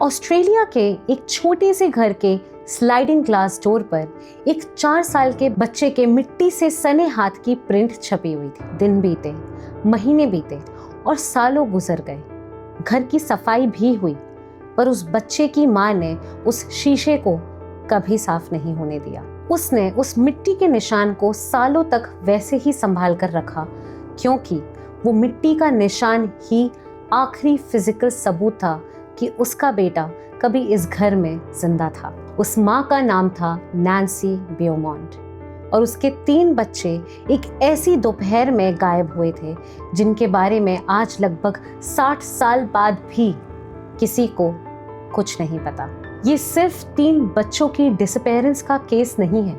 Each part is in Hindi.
ऑस्ट्रेलिया के एक छोटे से घर के स्लाइडिंग ग्लास डोर पर एक 4 साल के बच्चे के मिट्टी से सने हाथ की प्रिंट छपी हुई थी। दिन बीते, महीने बीते और सालों गुजर गए। घर की सफाई भी हुई, पर उस बच्चे की माँ ने उस शीशे को कभी साफ नहीं होने दिया। उसने उस मिट्टी के निशान को सालों तक वैसे ही संभाल कर रखा, क्योंकि वो मिट्टी का निशान ही आखिरी फिजिकल सबूत था कि उसका बेटा कभी इस घर में जिंदा था। उस माँ का नाम था नैन्सी ब्यूमॉन्ट और उसके 3 बच्चे एक ऐसी दोपहर में गायब हुए थे जिनके बारे में आज लगभग 60 साल बाद भी किसी को कुछ नहीं पता। ये सिर्फ 3 बच्चों की डिसअपीयरेंस का केस नहीं है,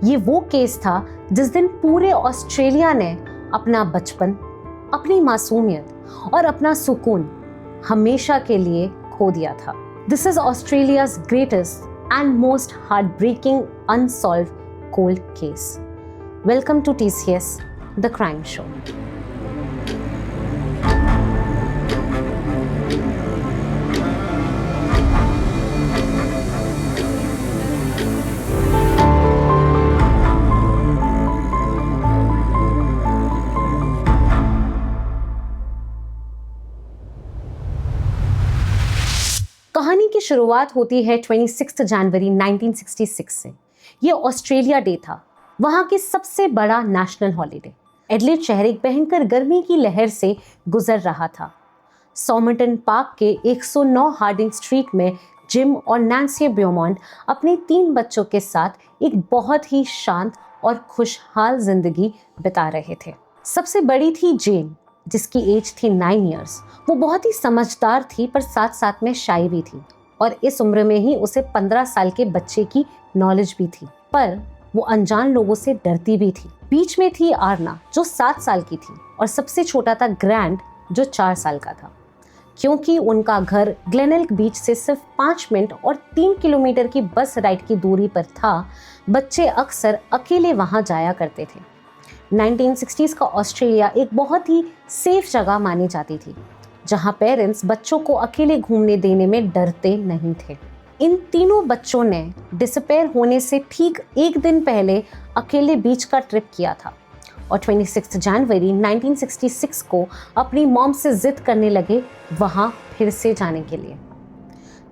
ये वो केस था जिस दिन पूरे ऑस्ट्रेलिया ने अपना बचपन, अपनी मासूमियत और अपना सुकून हमेशा के लिए खो दिया था। This is Australia's greatest and most heartbreaking unsolved cold case. Welcome to TCS, The Crime Show. कहानी की शुरुआत होती है 26 जनवरी 1966 से। ये ऑस्ट्रेलिया डे था, वहाँ की सबसे बड़ा नेशनल हॉलिडे। एडलेड शहर एक भयंकर गर्मी की लहर से गुजर रहा था। सॉमरटन पार्क के 109 हार्डिंग स्ट्रीट में जिम और नैन्सी ब्यूमॉन्ट अपने 3 बच्चों के साथ एक बहुत ही शांत और खुशहाल जिंदगी बिता रहे थे। सबसे बड़ी थी जेन, जिसकी एज थी 9 इयर्स। वो बहुत ही समझदार थी, पर साथ साथ में शाई भी थी और इस उम्र में ही उसे 15 साल के बच्चे की नॉलेज भी थी, पर वो अनजान लोगों से डरती भी थी। बीच में थी आर्ना, जो 7 साल की थी, और सबसे छोटा था ग्रैंड, जो 4 साल का था। क्योंकि उनका घर ग्लेनेल्क बीच से सिर्फ 5 मिनट और 3 किलोमीटर की बस राइड की दूरी पर था, बच्चे अक्सर अकेले वहाँ जाया करते थे। 1960s का ऑस्ट्रेलिया एक बहुत ही सेफ जगह मानी जाती थी, जहां पेरेंट्स बच्चों को अकेले घूमने देने में डरते नहीं थे। इन तीनों बच्चों ने डिसअपीयर होने से ठीक 1 दिन पहले अकेले बीच का ट्रिप किया था और 26 जनवरी 1966 को अपनी मॉम से जिद करने लगे वहां फिर से जाने के लिए।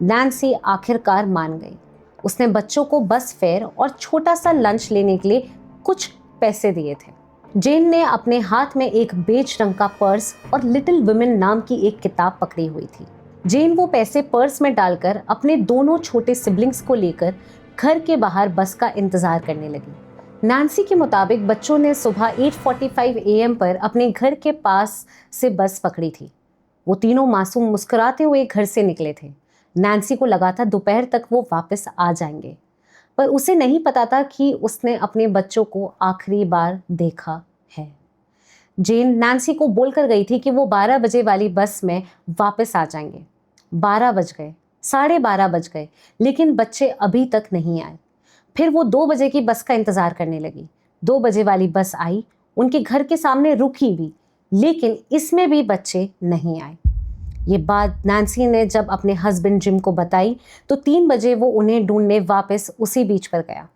नैन्सी आखिरकार मान गई। उसने बच्चों को बस फेयर और छोटा सा लंच लेने के लिए कुछ पैसे दिए थे। जेन ने अपने हाथ में एक बेज रंग का पर्स और लिटिल वुमेन नाम की एक किताब पकड़ी हुई थी। जेन वो पैसे पर्स में डालकर अपने दोनों छोटे सिबलिंग्स को लेकर घर के बाहर बस का इंतजार करने लगी। नैन्सी के मुताबिक बच्चों ने सुबह 8:45 AM पर अपने घर के पास से बस पकड़ी थी। वो तीनों मासूम मुस्कुराते हुए घर से निकले थे। नैन्सी को लगा था दोपहर तक वो वापस आ जाएंगे, पर उसे नहीं पता था कि उसने अपने बच्चों को आखिरी बार देखा है। जेन नैन्सी को बोलकर गई थी कि वो 12 बजे वाली बस में वापस आ जाएंगे। 12 बज गए, 12:30 बज गए, लेकिन बच्चे अभी तक नहीं आए। फिर वो 2 बजे की बस का इंतजार करने लगी। 2 बजे वाली बस आई, उनके घर के सामने रुकी भी, लेकिन इसमें भी बच्चे नहीं आए। ये बात नैन्सी ने जब अपने हस्बैंड जिम को बताई तो 3 बजे वो उन्हें ढूंढने वापस उसी बीच पर गया।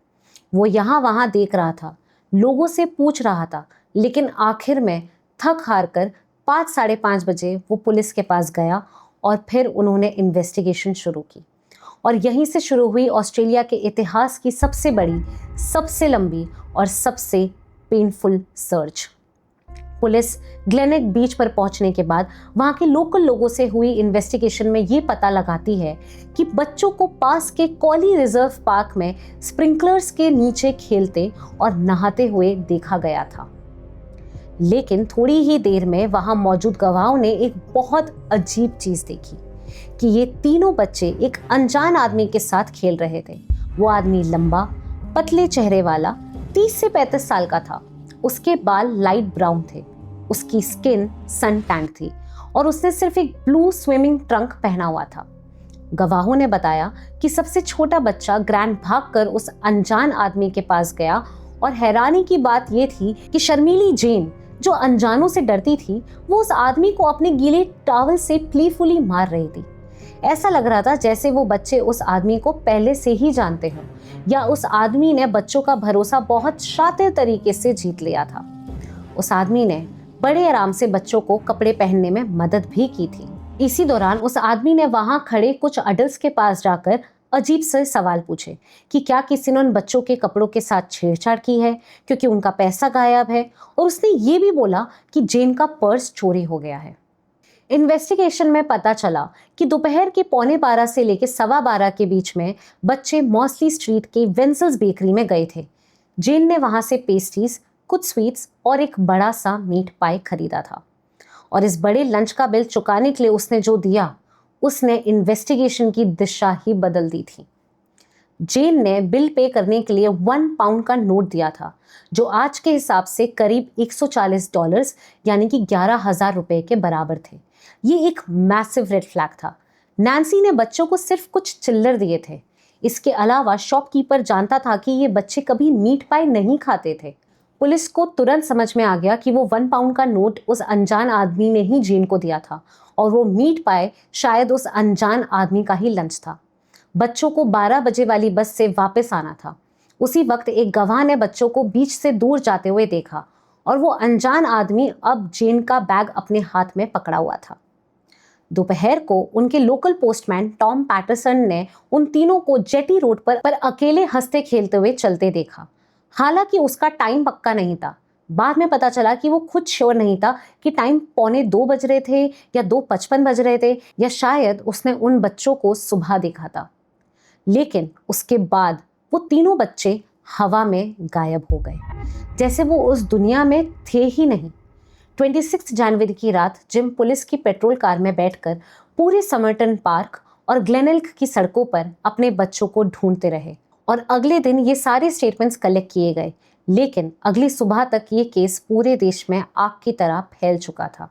वो यहाँ वहाँ देख रहा था, लोगों से पूछ रहा था, लेकिन आखिर में थक हार कर 5 साढ़े 5 बजे वो पुलिस के पास गया और फिर उन्होंने इन्वेस्टिगेशन शुरू की। और यहीं से शुरू हुई ऑस्ट्रेलिया के इतिहास की सबसे बड़ी, सबसे लंबी और सबसे पेनफुल सर्च। पुलिस ग्लेनेल्क बीच पर पहुंचने के बाद वहां के लोकल लोगों से हुई इन्वेस्टिगेशन में ये पता लगाती है कि बच्चों को पास के कॉली रिजर्व पार्क में स्प्रिंकलर्स के नीचे खेलते और नहाते हुए देखा गया था। लेकिन थोड़ी ही देर में वहां मौजूद गवाहों ने एक बहुत अजीब चीज देखी कि ये तीनों बच्चे एक अनजान आदमी के साथ खेल रहे थे। वो आदमी लंबा, पतले चेहरे वाला, 30 से 35 साल का था। उसके बाल लाइट ब्राउन थे, उसकी स्किन सन टैंड थी और उसने सिर्फ एक ब्लू स्विमिंग ट्रंक पहना हुआ था। गवाहों ने बताया कि सबसे छोटा बच्चा ग्रैंड भागकर उस अनजान आदमी के पास गया और हैरानी की बात यह थी कि शर्मीली जेन, जो अनजानों से डरती थी, वो उस आदमी को अपने गीले टॉवल से प्लेफुली मार रही थी। ऐसा लग रहा था जैसे वो बच्चे उस आदमी को पहले से ही जानते हों, या उस आदमी ने बच्चों का भरोसा बहुत शातिर तरीके से जीत लिया था। उस आदमी ने बड़े आराम से बच्चों को कपड़े पहनने में मदद भी की थी। इसी दौरान उस आदमी ने वहां खड़े कुछ अडल्ट्स के पास जाकर अजीब से सवाल पूछे कि क्या किसी ने उन बच्चों के कपड़ों के साथ छेड़छाड़ की है क्योंकि उनका पैसा गायब है, और उसने ये भी बोला कि जेन का पर्स चोरी हो गया है। इन्वेस्टिगेशन में पता चला कि दोपहर के 11:15 से लेकर 12:15 के बीच में बच्चे मॉसली स्ट्रीट के वेंजल्स बेकरी में गए थे। जेन ने वहां से पेस्ट्रीज, कुछ स्वीट्स और एक बड़ा सा मीट पाई खरीदा था, और इस बड़े लंच का बिल चुकाने के लिए उसने जो दिया, उसने इन्वेस्टिगेशन की दिशा ही बदल दी थी। जेन ने बिल पे करने के लिए 1 पाउंड का नोट दिया था, जो आज के हिसाब से करीब $140 यानी कि 11,000 रुपए के बराबर थे। ये एक मैसिव रेड फ्लैग था। नैन्सी ने बच्चों को सिर्फ कुछ चिल्लर दिए थे। इसके अलावा शॉपकीपर जानता था कि ये बच्चे कभी मीट पाई नहीं खाते थे। पुलिस को तुरंत समझ में आ गया कि वो 1 पाउंड का नोट उस अनजान आदमी ने ही जेन को दिया था, और वो मीट पाई शायद उस अनजान आदमी का ही लंच था। बच्चों को 12 बजे वाली बस से वापस आना था। उसी वक्त एक गवाह ने बच्चों को बीच से दूर जाते हुए देखा, और वो अनजान आदमी अब जेन का बैग अपने हाथ में पकड़ा हुआ था। दोपहर को उनके लोकल पोस्टमैन टॉम पैटरसन ने उन तीनों को जेटी रोड पर अकेले हंसते खेलते हुए चलते देखा। हालांकि उसका टाइम पक्का नहीं था। बाद में पता चला कि वो खुद श्योर नहीं था कि टाइम 1:45 बज रहे थे या 2:55 बज रहे थे, या शायद उसने उन बच्चों को सुबह देखा था। लेकिन उसके बाद वो तीनों बच्चे हवा में गायब हो गए, जैसे वो उस दुनिया में थे ही नहीं। 26 जनवरी की रात जिम पुलिस की पेट्रोल कार में बैठकर पूरे समरटन पार्क और ग्लेनएल्क की सड़कों पर अपने बच्चों को ढूंढते रहे, और अगले दिन ये सारे स्टेटमेंट्स कलेक्ट किए गए। लेकिन अगली सुबह तक ये केस पूरे देश में आग की तरह फैल चुका था।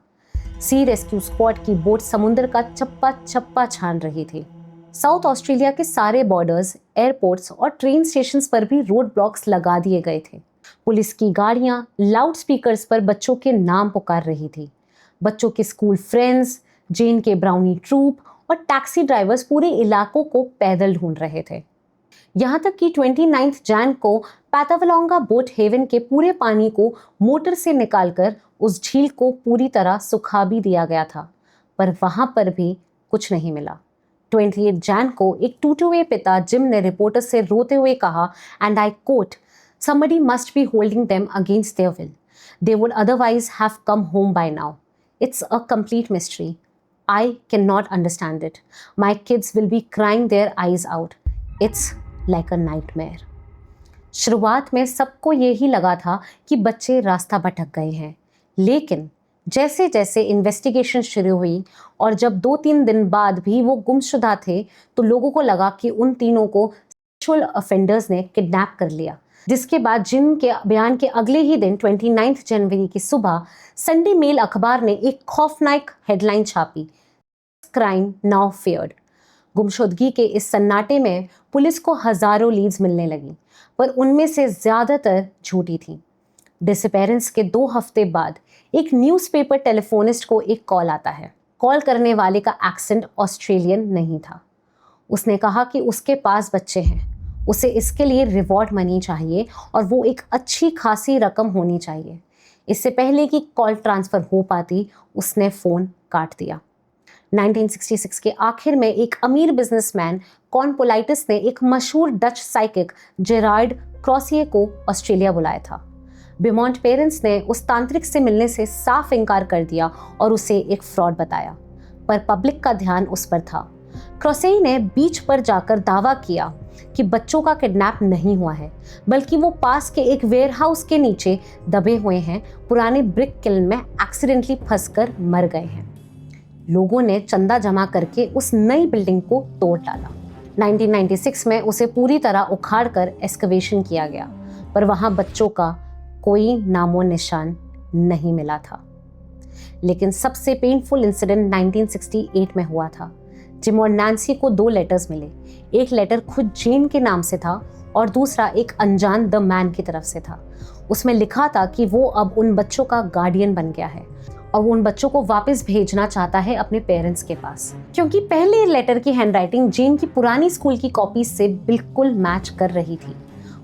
सी रेस्क्यू स्क्वाड की बोट समुद्र का चप्पा चप्पा छान रही थी। साउथ ऑस्ट्रेलिया के सारे बॉर्डर्स, एयरपोर्ट्स और ट्रेन स्टेशंस पर भी रोड ब्लॉक्स लगा दिए गए थे। पुलिस की गाड़ियां लाउड स्पीकर्स पर बच्चों के नाम पुकार रही थी। बच्चों के स्कूल फ्रेंड्स, जेन के ब्राउनी ट्रूप और टैक्सी ड्राइवर्स पूरे इलाकों को पैदल ढूंढ रहे थे। यहाँ तक कि 29 जैन को पैटावलोंगा बोट हेवन के पूरे पानी को मोटर से निकालकर उस झील को पूरी तरह सुखा भी दिया गया था, पर वहां पर भी कुछ नहीं मिला। 28 जैन को एक टूटे हुए पिता जिम ने रिपोर्टर से रोते हुए कहा, and I quote, somebody must be holding them against their will. They would otherwise have come home by now. It's a complete mystery. I cannot understand it. My kids will be crying their eyes out. It's like a nightmare. शुरुआत में सबको यही लगा था कि बच्चे रास्ता भटक गए हैं, लेकिन जैसे जैसे इन्वेस्टिगेशन शुरू हुई और जब 2-3 दिन बाद भी वो गुमशुदा थे, तो लोगों को लगा कि उन तीनों को सेक्सुअल ऑफेंडर्स ने किडनैप कर लिया। जिसके बाद जिम के बयान के अगले ही दिन 29 जनवरी की सुबह संडे मेल अखबार ने एक खौफनाक हेडलाइन छापी, क्राइम नाउ फेयर्ड। गुमशुदगी के इस सन्नाटे में पुलिस को हजारों लीड्स मिलने लगी, पर उनमें से ज्यादातर झूठी थी। डिसअपीयरेंस के 2 हफ्ते बाद एक न्यूज़पेपर टेलीफोनिस्ट को एक कॉल आता है। कॉल करने वाले का एक्सेंट ऑस्ट्रेलियन नहीं था। उसने कहा कि उसके पास बच्चे हैं, उसे इसके लिए रिवॉर्ड मनी चाहिए और वो एक अच्छी खासी रकम होनी चाहिए। इससे पहले कि कॉल ट्रांसफ़र हो पाती, उसने फ़ोन काट दिया। 1966 के आखिर में एक अमीर बिजनेसमैन कॉर्नपोलाइटिस ने एक मशहूर डच साइकिक जेरार्ड क्रॉसिए को ऑस्ट्रेलिया बुलाया था। बेमॉन्ट पेरेंट्स ने उस तांत्रिक से मिलने से साफ इनकार कर दिया और उसे एक फ्रॉड बताया, पर पब्लिक का ध्यान उस पर था। क्रॉसिए ने बीच पर जाकर दावा किया कि बच्चों का किडनैप नहीं हुआ है, बल्कि वो पास के एक वेयरहाउस के नीचे दबे हुए हैं, पुराने ब्रिक किल्न में एक्सीडेंटली फंसकर मर गए हैं। लोगों ने चंदा जमा करके उस नई बिल्डिंग को तोड़ डाला। 1996 में उसे पूरी तरह उखाड़कर एक्सकवेशन किया गया, पर वहां बच्चों का कोई नामो निशान नहीं मिला था। लेकिन सबसे पेनफुल इंसिडेंट 1968 में हुआ था। जिम और नैन्सी को 2 लेटर्स मिले। एक लेटर खुद जेन के नाम से था और दूसरा एक अनजान द मैन की तरफ से था। उसमें लिखा था कि वो अब उन बच्चों का गार्डियन बन गया है और वो उन बच्चों को वापस भेजना चाहता है अपने पेरेंट्स के पास, क्योंकि पहले लेटर की हैंडराइटिंग जेन की पुरानी स्कूल की कॉपी से बिल्कुल मैच कर रही थी।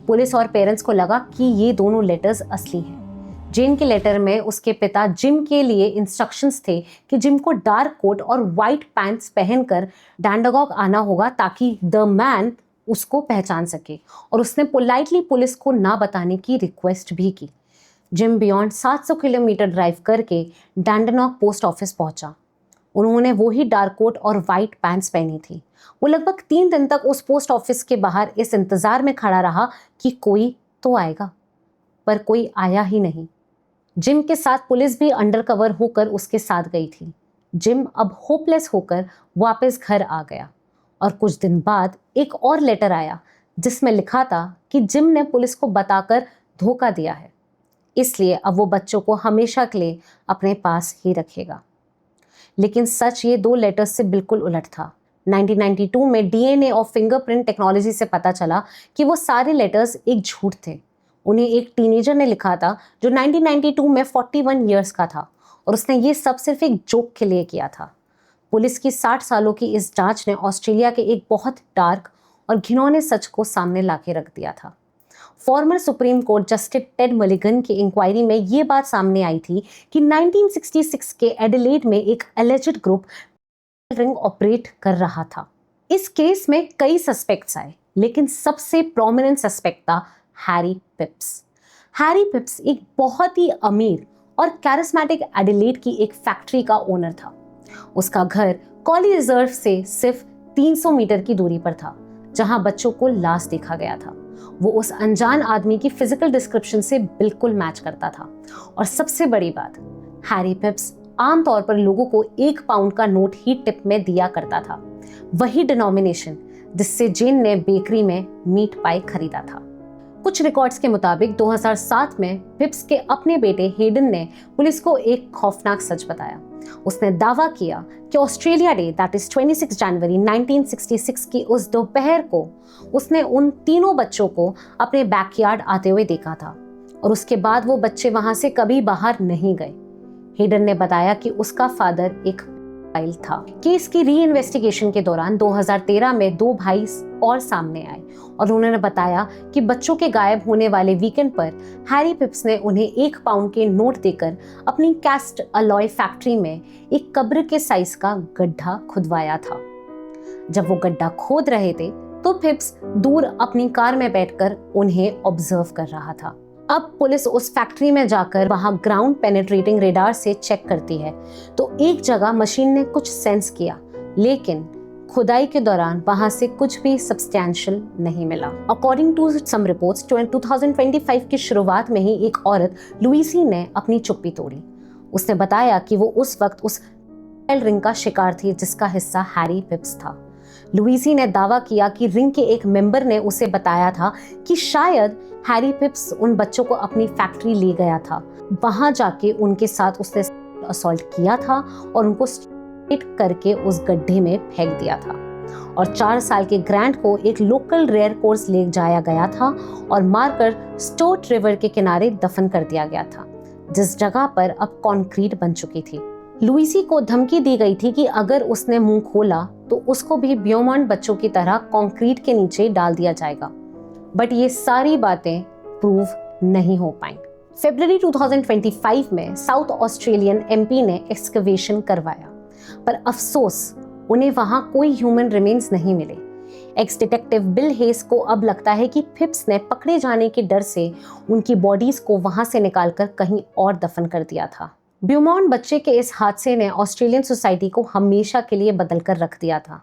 पुलिस और पेरेंट्स को लगा कि ये दोनों लेटर्स असली हैं। जेन के लेटर में उसके पिता जिम के लिए इंस्ट्रक्शंस थे कि जिम को डार्क कोट और वाइट पैंट्स पहनकर डैंडागॉग आना होगा ताकि द मैन उसको पहचान सके, और उसने पोलाइटली पुलिस को ना बताने की रिक्वेस्ट भी की। जिम बियॉन्ड 700 किलोमीटर ड्राइव करके डैंडानॉग पोस्ट ऑफिस पहुंचा। उन्होंने वही डार्क कोट और वाइट पैंट्स पहनी थी। वो लगभग 3 दिन तक उस पोस्ट ऑफिस के बाहर इस इंतजार में खड़ा रहा कि कोई तो आएगा, पर कोई आया ही नहीं। जिम के साथ पुलिस भी अंडरकवर होकर उसके साथ गई थी। जिम अब होपलेस होकर वापस घर आ गया, और कुछ दिन बाद एक और लेटर आया जिसमें लिखा था कि जिम ने पुलिस को बताकर धोखा दिया है, इसलिए अब वो बच्चों को हमेशा के लिए अपने पास ही रखेगा। लेकिन सच ये 2 लेटर्स से बिल्कुल उलट था। 1992 में डीएनए और फिंगरप्रिंट टेक्नोलॉजी से पता चला कि वो सारे लेटर्स एक झूठ थे। उन्हें एक टीनेजर ने लिखा था जो 1992 में 41 ईयर्स का था, और उसने ये सब सिर्फ एक जोक के लिए किया था। पुलिस की 60 सालों की इस जांच ने ऑस्ट्रेलिया के एक बहुत डार्क और घिनौने सच को सामने लाके रख दिया था। Former supreme court justice Ted Mulligan की इंक्वायरी में ये बात सामने आई थी कि 1966 के एडिलेड में एक एलिजिड ग्रुप रिंग ऑपरेट कर रहा था। इस केस में कई सस्पेक्ट्स आए, लेकिन सबसे प्रोमिनेंट सस्पेक्ट था हैरी पिप्स। हैरी पिप्स एक बहुत ही अमीर और कैरिस्मेटिक एडिलेड की एक फैक्ट्री का ओनर था। उसका घर कॉली रिजर्व से सिर्फ 300 मीटर की दूरी पर था, जहां बच्चों को लाश देखा गया था। वो उस अनजान आदमी की फिजिकल डिस्क्रिप्शन से बिल्कुल मैच करता था। और सबसे बड़ी बात, हैरी पिप्स आमतौर पर लोगों को 1 पाउंड का नोट ही टिप में दिया करता था, वही डिनोमिनेशन जिससे जेन ने बेकरी में मीट पाई खरीदा था। कुछ रिकॉर्ड्स के मुताबिक 2007 में पिप्स के अपने बेटे हेडन ने पुलिस को एक खौफनाक सच बताया। उसने दावा किया कि ऑस्ट्रेलिया डे दैट इज 26 जनवरी 1966 की उस दोपहर को उसने उन तीनों बच्चों को अपने बैकयार्ड आते हुए देखा था, और उसके बाद वो बच्चे वहां से कभी बाहर नहीं गए। हेडन ने बताया कि उसका फादर एक फाइल था। केस की री इन्वेस्टिगेशन के दौरान 2013 में 2 भाई और सामने आए, और उन्होंने बताया कि बच्चों के गायब होने वाले वीकेंड पर हैरी पिप्स ने उन्हें 1 पाउंड के नोट देकर अपनी कैस्ट अलॉय फैक्ट्री में एक कब्र के साइज का गड्ढा खुदवाया था। जब वो गड्ढा खोद रहे थे तो पिप्स दूर अपनी कार में बैठकर उन्हें ऑब्जर्व कर रहा था। अब पुलिस उस फैक्ट्री में जाकर वहां ग्राउंड पेनिट्रेटिंग रेडार से चेक करती है, तो एक जगह मशीन ने कुछ सेंस किया, लेकिन खुदाई के दौरान वहां से कुछ भी सब्सटैंशियल नहीं मिला। अकॉर्डिंग टू सम रिपोर्ट्स 2025 की शुरुआत में ही एक औरत लुइसी ने अपनी चुप्पी तोड़ी। उसने बताया कि वो उस वक्त उस रिंग का शिकार थी जिसका हिस्सा हैरी पिप्स था। लुइसी ने दावा किया कि रिंग के एक मेंबर ने उसे बताया था कि शायद हैरी पिप्स उन बच्चों को अपनी फैक्ट्री ले गया था। वहां जाके उनके साथ उसने असॉल्ट किया था और उनको करके उस गड्ढे में फेंक दिया था, और 4 साल के ग्रैंट को एक लोकल रेयर कोर्स ले जाया गया था और मारकर स्टोर्ट रिवर के किनारे दफन कर दिया गया था, जिस जगह पर अब कंक्रीट बन चुकी थी। लुइसी को धमकी दी गई थी कि अगर उसने मुंह खोला तो उसको भी ब्योमॉन्ड बच्चों की तरह कंक्रीट के नीचे डाल दिया जाएगा, बट ये सारी बातें प्रूव नहीं हो पाई। फरवरी 2025 में साउथ ऑस्ट्रेलियन एमपी ने एक्सकवेशन करवाया, पर अफसोस उन्हें वहां कोई ह्यूमन रिमेन्स नहीं मिले। एक्स डिटेक्टिव बिल हेस को अब लगता है कि पिप्स ने पकड़े जाने के डर से उनकी बॉडीज को वहां से निकालकर कहीं और दफन कर दिया था। ब्यूमॉन्ड बच्चे के इस हादसे ने ऑस्ट्रेलियन सोसाइटी को हमेशा के लिए बदल कर रख दिया था।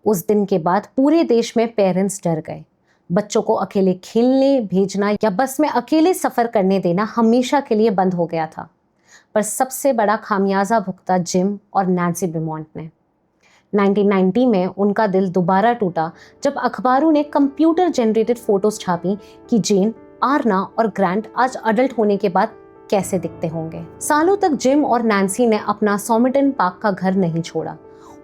उस दिन के बाद पूरे देश में पेरेंट्स डर गए। बच्चों को अकेले खेलने भेजना या बस में अकेले सफर करने देना हमेशा के लिए बंद हो गया था। पर सबसे बड़ा खामियाजा भुगता जिम और नैन्सी ब्यूमॉन्ड ने। 1990 में उनका दिल दोबारा टूटा जब अखबारों ने कंप्यूटर जनरेटेड फोटोज छापी कि जेन, आर्ना और ग्रांट आज अडल्ट होने के बाद कैसे दिखते होंगे। सालों तक जिम और नैन्सी ने अपना सॉमिटन पार्क का घर नहीं छोड़ा।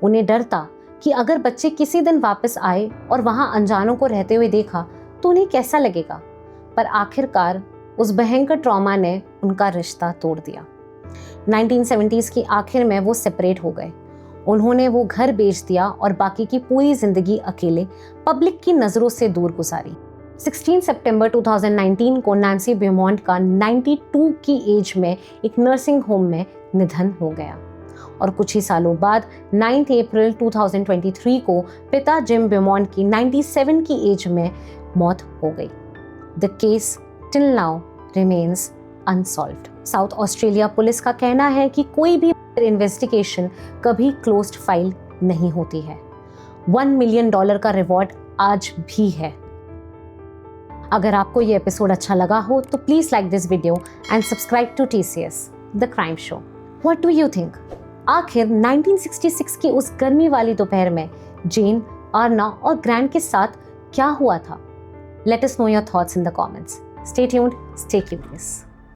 उन्हें डर था कि अगर बच्चे किसी दिन वापस आए और वहां अनजानों को रहते हुए देखा तो उन्हें कैसा लगेगा। पर आखिरकार उस भयंकर ट्रॉमा ने उनका रिश्ता तोड़ दिया। 1970s की आखिर में वो सेपरेट हो गए। उन्होंने वो घर बेच दिया और बाकी की पूरी जिंदगी अकेले पब्लिक की नजरों से दूर गुजारी। 16 सितंबर 2019 को नैन्सी ब्यूमॉन्ट का 92 की एज में एक नर्सिंग होम में निधन हो गया और कुछ ही सालों बाद 9 अप्रैल 2023 को पिता जिम ब्यूमॉन्ट की 97 की एज में मौत हो गई। The case till now remains unsolved. South Australia police का कहना है कि कोई भी इन्वेस्टिगेशन कभी क्लोज्ड फाइल नहीं होती है। $1 मिलियन का रिवॉर्ड आज भी है। अगर आपको ये एपिसोड अच्छा लगा हो तो please like this video and subscribe to TCS the crime show. What do you think? आखिर 1966 की उस गर्मी वाली दोपहर में जेन, आर्ना और ग्रैंड के साथ क्या हुआ था? Let us know your thoughts in the comments. Stay tuned, stay curious.